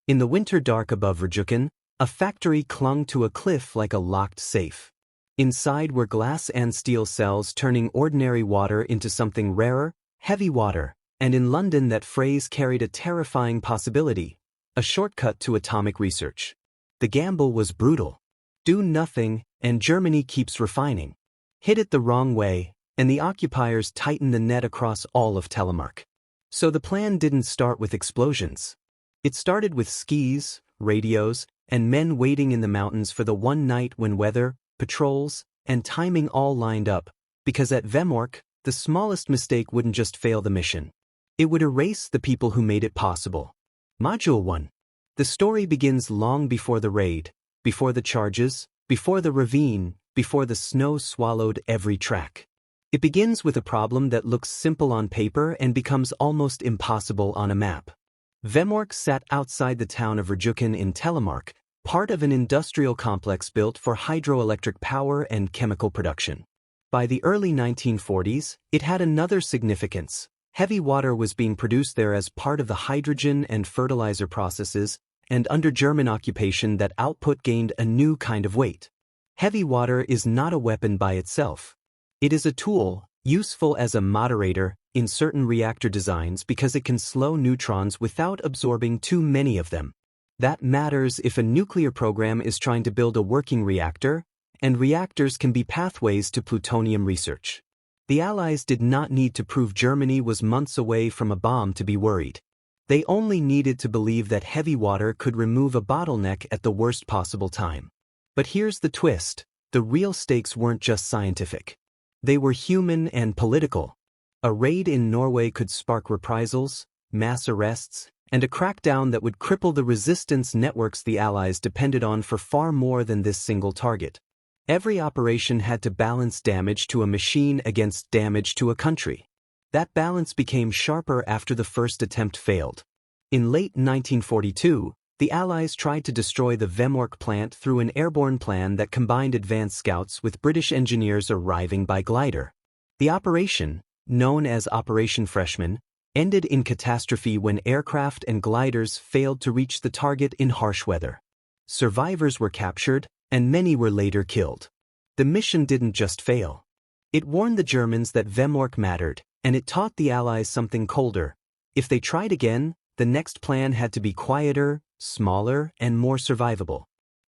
In the winter dark above Rjukan, a factory clung to a cliff like a locked safe. Inside were glass and steel cells turning ordinary water into something rarer, heavy water, and in London that phrase carried a terrifying possibility, a shortcut to atomic research. The gamble was brutal. Do nothing, and Germany keeps refining. Hit it the wrong way, and the occupiers tighten the net across all of Telemark. So the plan didn't start with explosions. It started with skis, radios, and men waiting in the mountains for the one night when weather, patrols, and timing all lined up, because at Vemork, the smallest mistake wouldn't just fail the mission. It would erase the people who made it possible. Module 1. The story begins long before the raid, before the charges, before the ravine, before the snow swallowed every track. It begins with a problem that looks simple on paper and becomes almost impossible on a map. Vemork sat outside the town of Rjukan in Telemark, part of an industrial complex built for hydroelectric power and chemical production. By the early 1940s, it had another significance. Heavy water was being produced there as part of the hydrogen and fertilizer processes, and under German occupation that output gained a new kind of weight. Heavy water is not a weapon by itself. It is a tool, useful as a moderator in certain reactor designs because it can slow neutrons without absorbing too many of them. That matters if a nuclear program is trying to build a working reactor, and reactors can be pathways to plutonium research. The Allies did not need to prove Germany was months away from a bomb to be worried. They only needed to believe that heavy water could remove a bottleneck at the worst possible time. But here's the twist: the real stakes weren't just scientific. They were human and political. A raid in Norway could spark reprisals, mass arrests, and a crackdown that would cripple the resistance networks the Allies depended on for far more than this single target. Every operation had to balance damage to a machine against damage to a country. That balance became sharper after the first attempt failed. In late 1942, the Allies tried to destroy the Vemork plant through an airborne plan that combined advanced scouts with British engineers arriving by glider. The operation, known as Operation Freshman, ended in catastrophe when aircraft and gliders failed to reach the target in harsh weather. Survivors were captured, and many were later killed. The mission didn't just fail. It warned the Germans that Vemork mattered, and it taught the Allies something colder. If they tried again, the next plan had to be quieter, smaller, and more survivable.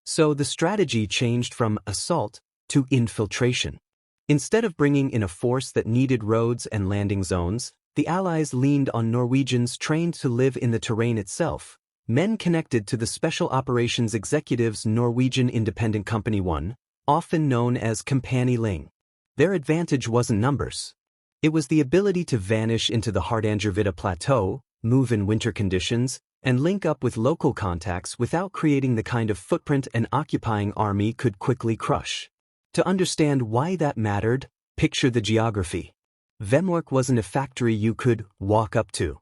So the strategy changed from assault to infiltration. Instead of bringing in a force that needed roads and landing zones, the Allies leaned on Norwegians trained to live in the terrain itself, men connected to the Special Operations Executive's Norwegian Independent Company 1, often known as Kompani Linge. Their advantage wasn't numbers. It was the ability to vanish into the Hardangervidda plateau, move in winter conditions, and link up with local contacts without creating the kind of footprint an occupying army could quickly crush. To understand why that mattered, picture the geography. Vemork wasn't a factory you could walk up to.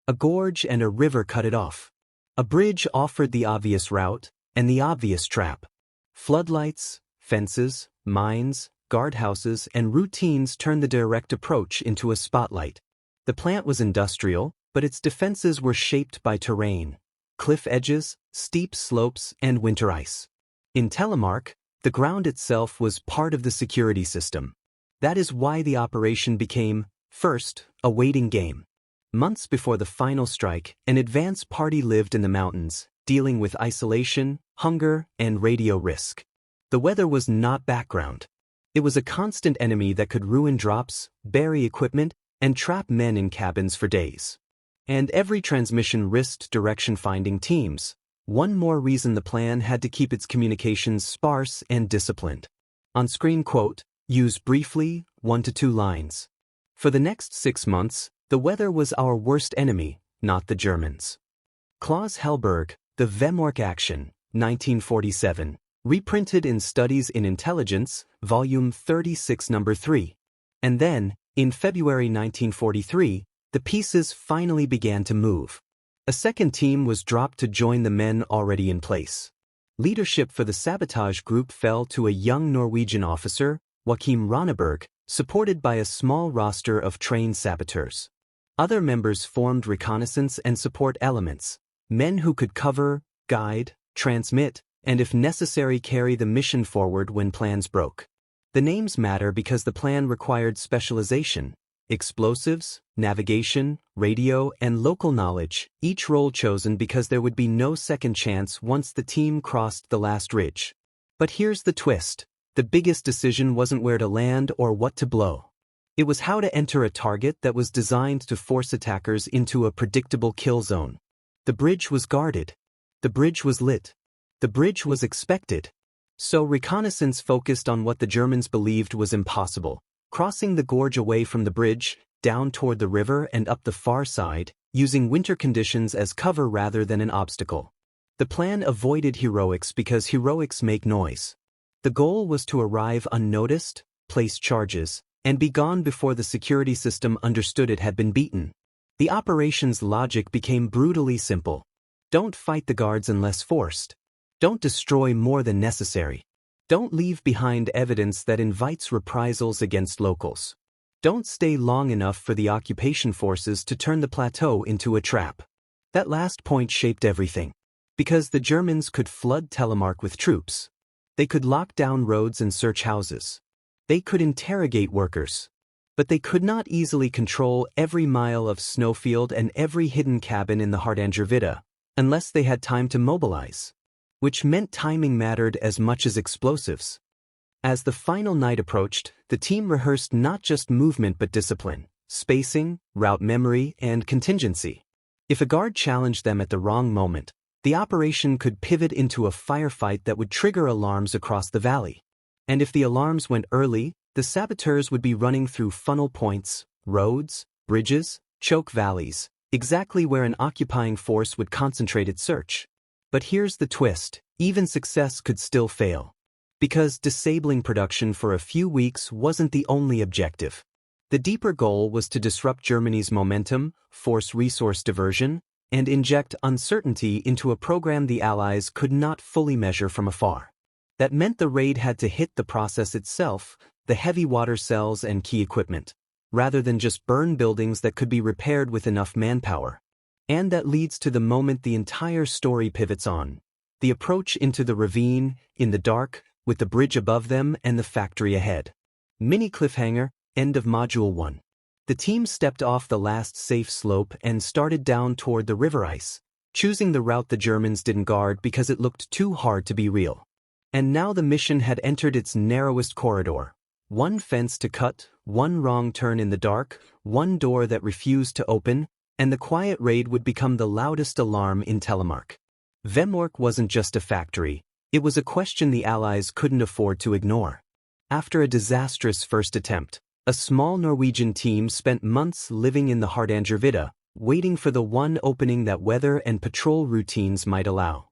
A gorge and a river cut it off. A bridge offered the obvious route and the obvious trap. Floodlights, fences, mines, guardhouses, and routines turned the direct approach into a spotlight. The plant was industrial, but its defenses were shaped by terrain, cliff edges, steep slopes, and winter ice. In Telemark, the ground itself was part of the security system. That is why the operation became, first, a waiting game. Months before the final strike, an advance party lived in the mountains, dealing with isolation, hunger, and radio risk. The weather was not background. It was a constant enemy that could ruin drops, bury equipment, and trap men in cabins for days. And every transmission risked direction-finding teams. One more reason the plan had to keep its communications sparse and disciplined. On-screen quote, use briefly, 1 to 2 lines. For the next 6 months, the weather was our worst enemy, not the Germans. Claus Hellberg, The Vemork Action, 1947, reprinted in Studies in Intelligence, Volume 36 No. 3. And then, in February 1943, the pieces finally began to move. A second team was dropped to join the men already in place. Leadership for the Sabotage group fell to a young Norwegian officer, Joachim Ronneberg, supported by a small roster of trained saboteurs. Other members formed reconnaissance and support elements, Men who could cover, guide, transmit, and if necessary carry the mission forward when plans broke. The names matter because the plan required specialization. Explosives, navigation, radio, and local knowledge, each role chosen because there would be no second chance once the team crossed the last ridge. But here's the twist. The biggest decision wasn't where to land or what to blow. It was how to enter a target that was designed to force attackers into a predictable kill zone. The bridge was guarded. The bridge was lit. The bridge was expected. So reconnaissance focused on what the Germans believed was impossible. Crossing the gorge away from the bridge, down toward the river and up the far side, using winter conditions as cover rather than an obstacle. The plan avoided heroics because heroics make noise. The goal was to arrive unnoticed, place charges, and be gone before the security system understood it had been beaten. The operation's logic became brutally simple. Don't fight the guards unless forced. Don't destroy more than necessary. Don't leave behind evidence that invites reprisals against locals. Don't stay long enough for the occupation forces to turn the plateau into a trap. That last point shaped everything. Because the Germans could flood Telemark with troops. They could lock down roads and search houses. They could interrogate workers. But they could not easily control every mile of snowfield and every hidden cabin in the Hardangervidda, unless they had time to mobilize. Which meant timing mattered as much as explosives. As the final night approached, the team rehearsed not just movement but discipline, spacing, route memory, and contingency. If a guard challenged them at the wrong moment, the operation could pivot into a firefight that would trigger alarms across the valley. And if the alarms went early, the saboteurs would be running through funnel points, roads, bridges, choke valleys, exactly where an occupying force would concentrate its search. But here's the twist, even success could still fail. Because disabling production for a few weeks wasn't the only objective. The deeper goal was to disrupt Germany's momentum, force resource diversion, and inject uncertainty into a program the Allies could not fully measure from afar. That meant the raid had to hit the process itself, the heavy water cells and key equipment, rather than just burn buildings that could be repaired with enough manpower. And that leads to the moment the entire story pivots on. The approach into the ravine, in the dark, with the bridge above them and the factory ahead. Mini cliffhanger, end of Module 1. The team stepped off the last safe slope and started down toward the river ice, choosing the route the Germans didn't guard because it looked too hard to be real. And now the mission had entered its narrowest corridor. One fence to cut, one wrong turn in the dark, one door that refused to open, and the quiet raid would become the loudest alarm in Telemark. Vemork wasn't just a factory, it was a question the Allies couldn't afford to ignore. After a disastrous first attempt, a small Norwegian team spent months living in the Hardangervidda, waiting for the one opening that weather and patrol routines might allow.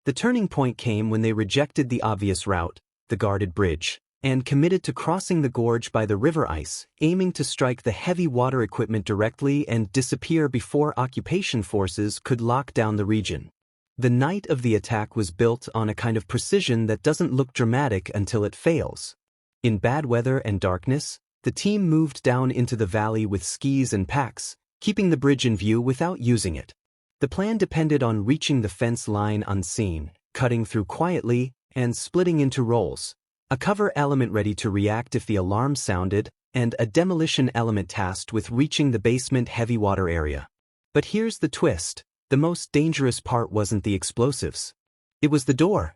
The turning point came when they rejected the obvious route, the guarded bridge, and committed to crossing the gorge by the river ice, aiming to strike the heavy water equipment directly and disappear before occupation forces could lock down the region. The night of the attack was built on a kind of precision that doesn't look dramatic until it fails. In bad weather and darkness, the team moved down into the valley with skis and packs, keeping the bridge in view without using it. The plan depended on reaching the fence line unseen, cutting through quietly, and splitting into roles. A cover element ready to react if the alarm sounded, and a demolition element tasked with reaching the basement heavy water area. But here's the twist, the most dangerous part wasn't the explosives. It was the door.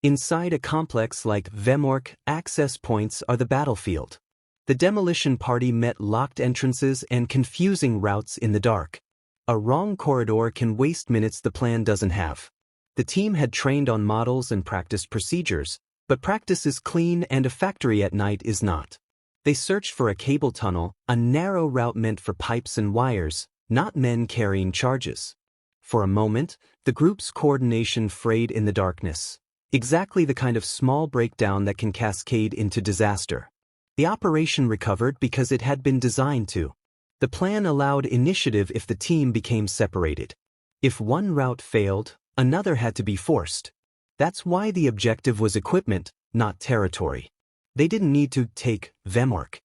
Inside a complex like Vemork, access points are the battlefield. The demolition party met locked entrances and confusing routes in the dark. A wrong corridor can waste minutes the plan doesn't have. The team had trained on models and practiced procedures, but practice is clean and a factory at night is not. They searched for a cable tunnel, a narrow route meant for pipes and wires, not men carrying charges. For a moment, the group's coordination frayed in the darkness. Exactly the kind of small breakdown that can cascade into disaster. The operation recovered because it had been designed to. The plan allowed initiative if the team became separated. If one route failed, another had to be forced. That's why the objective was equipment, not territory. They didn't need to take Vemork.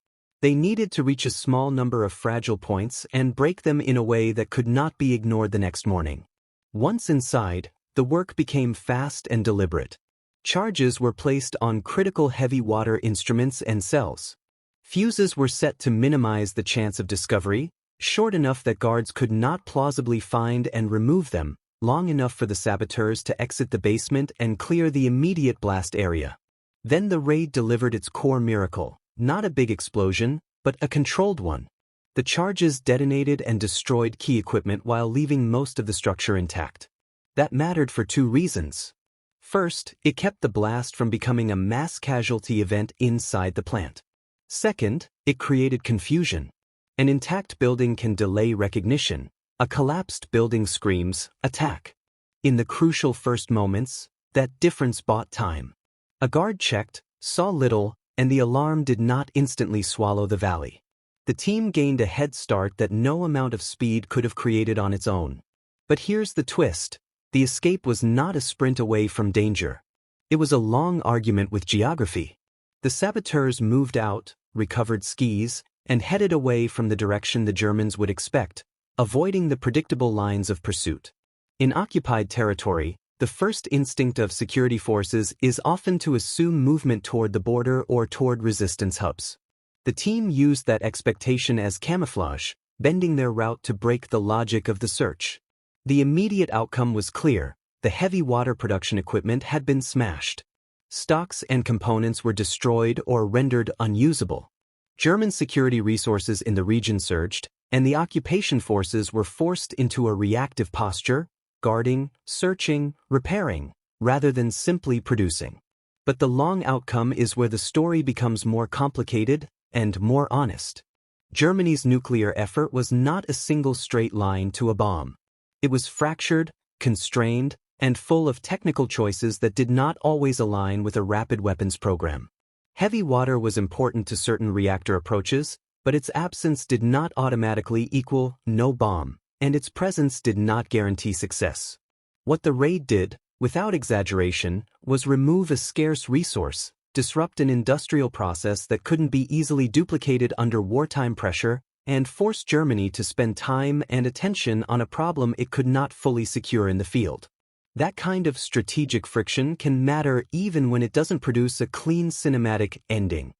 They needed to reach a small number of fragile points and break them in a way that could not be ignored the next morning. Once inside, the work became fast and deliberate. Charges were placed on critical heavy water instruments and cells. Fuses were set to minimize the chance of discovery, short enough that guards could not plausibly find and remove them, long enough for the saboteurs to exit the basement and clear the immediate blast area. Then the raid delivered its core miracle, not a big explosion, but a controlled one. The charges detonated and destroyed key equipment while leaving most of the structure intact. That mattered for two reasons. First, it kept the blast from becoming a mass casualty event inside the plant. Second, it created confusion. An intact building can delay recognition. A collapsed building screams, attack. In the crucial first moments, that difference bought time. A guard checked, saw little, and the alarm did not instantly swallow the valley. The team gained a head start that no amount of speed could have created on its own. But here's the twist. The escape was not a sprint away from danger. It was a long argument with geography. The saboteurs moved out, recovered skis, and headed away from the direction the Germans would expect, avoiding the predictable lines of pursuit. In occupied territory, the first instinct of security forces is often to assume movement toward the border or toward resistance hubs. The team used that expectation as camouflage, bending their route to break the logic of the search. The immediate outcome was clear. The heavy water production equipment had been smashed. Stocks and components were destroyed or rendered unusable. German security resources in the region surged, and the occupation forces were forced into a reactive posture, guarding, searching, repairing, rather than simply producing. But the long outcome is where the story becomes more complicated and more honest. Germany's nuclear effort was not a single straight line to a bomb. It was fractured, constrained, and full of technical choices that did not always align with a rapid weapons program. Heavy water was important to certain reactor approaches, but its absence did not automatically equal no bomb, and its presence did not guarantee success. What the raid did, without exaggeration, was remove a scarce resource, disrupt an industrial process that couldn't be easily duplicated under wartime pressure, and force Germany to spend time and attention on a problem it could not fully secure in the field. That kind of strategic friction can matter even when it doesn't produce a clean cinematic ending.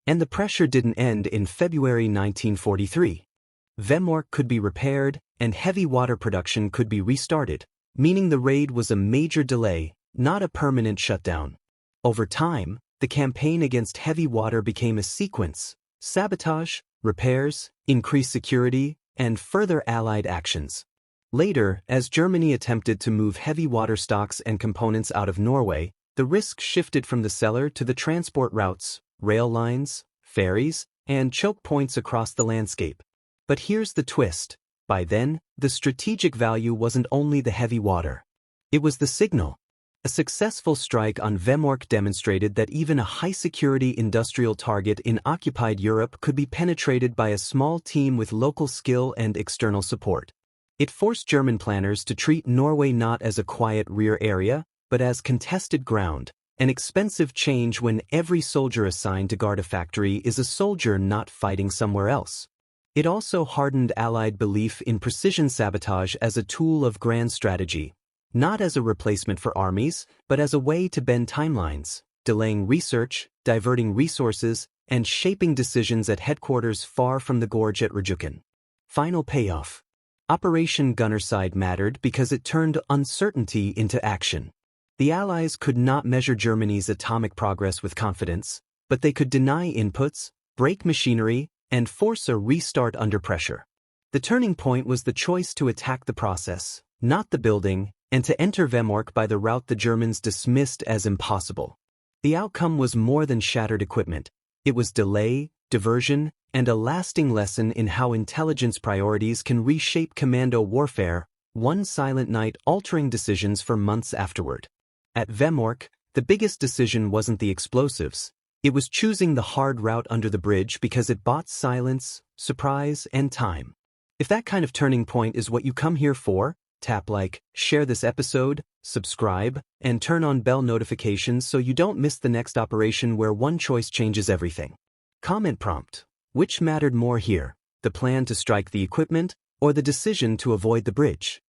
And the pressure didn't end in February 1943. Vemork could be repaired, and heavy water production could be restarted, meaning the raid was a major delay, not a permanent shutdown. Over time, the campaign against heavy water became a sequence: sabotage, repairs, increased security, and further Allied actions. Later, as Germany attempted to move heavy water stocks and components out of Norway, the risk shifted from the cellar to the transport routes, rail lines, ferries, and choke points across the landscape. But here's the twist. By then, the strategic value wasn't only the heavy water. It was the signal. A successful strike on Vemork demonstrated that even a high-security industrial target in occupied Europe could be penetrated by a small team with local skill and external support. It forced German planners to treat Norway not as a quiet rear area, but as contested ground, an expensive change when every soldier assigned to guard a factory is a soldier not fighting somewhere else. It also hardened Allied belief in precision sabotage as a tool of grand strategy, not as a replacement for armies, but as a way to bend timelines, delaying research, diverting resources, and shaping decisions at headquarters far from the gorge at Rjukan. Final payoff. Operation Gunnerside mattered because it turned uncertainty into action. The Allies could not measure Germany's atomic progress with confidence, but they could deny inputs, break machinery, and force a restart under pressure. The turning point was the choice to attack the process, not the building, and to enter Vemork by the route the Germans dismissed as impossible. The outcome was more than shattered equipment. It was delay, diversion, and a lasting lesson in how intelligence priorities can reshape commando warfare, one silent night altering decisions for months afterward. At Vemork, the biggest decision wasn't the explosives. It was choosing the hard route under the bridge because it bought silence, surprise, and time. If that kind of turning point is what you come here for, tap like, share this episode, subscribe, and turn on bell notifications so you don't miss the next operation where one choice changes everything. Comment prompt. Which mattered more here, the plan to strike the equipment or the decision to avoid the bridge?